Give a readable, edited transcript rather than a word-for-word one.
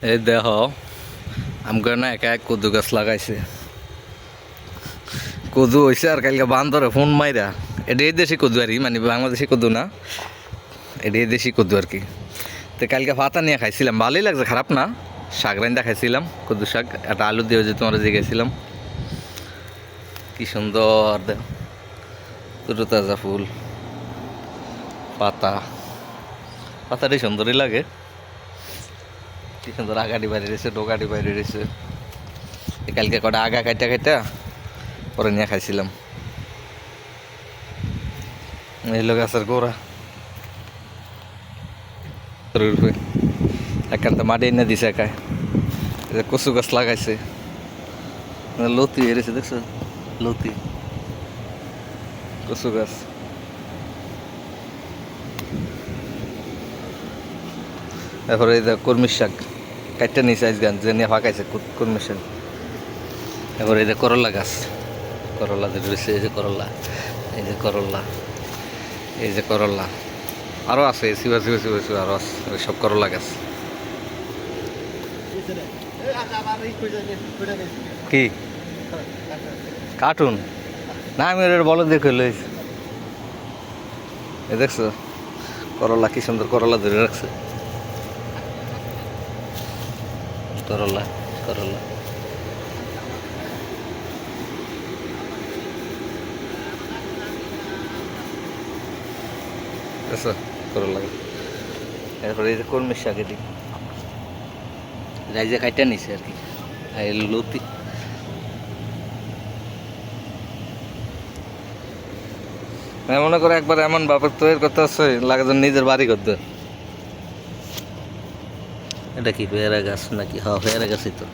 এই দেহ আমগো না একা এক কদু গাছ লাগাইছে। কদু হয়েছে আর কালকে বান্দরে ফোন মাইরা। এটা এই দেশি কদু আর কি, মানে বাংলাদেশি কদু না, এটা এই দেশি কদু আর কি। তো কালকে পাতা নিয়ে খাইছিলাম, ভালোই লাগছে, খারাপ না। শাক রান্দা খাইছিলাম, কদু শাক, একটা আলু দিয়ে যে তোমার যে গেছিলাম। কি সুন্দর দেখ, দুটো তাজা ফুল, পাতা, পাতাটাই সুন্দরই লাগে। কি সুন্দর আগাটি বাইরে রয়েছে, ডোকাটি বাইরে রয়েছে। কালকে কটা আগা কাটা কাটা পরে নিয়ে খাইছিলাম। এই লোক গাছের গোড়া একান্ত মাটি এনে দিছে একাই। কচু গাছ লাগাইছে, লতি এড়েছে দেখছো, লতি কচু গাছ। তারপরে এই যে কর্মীর শাক কাটটা নিচে আজ গান যে নিয়ে ফাঁকাইছে কর্মীর শাক। তারপরে এই যে করলা গাছ, করলা যে রয়েছে, এই যে করলা, এই যে করলা, এই যে করলা, আরও আছে শিবা শিবা শিবা শিবা, আরও আছে সব করলা গাছ। কি কার্টুন না, আমি ওর বলো দেখে লইছি। এ দেখছো করলা, কি সুন্দর করলা ধরে রাখছে। করলা করলা দেখছো করলা। এরপরে এই যে কলমির শাক, এদিক রাইজে কাইটা নিছে আর কি, লতি। মনে করে একবার এমন বাপের তৈরি করতে আসছে, লাগে যেন নিজের বাড়ি করতে। এটা কি পেয়ারা গাছ নাকি? হ্যাঁ পেয়ারা গাছই তো।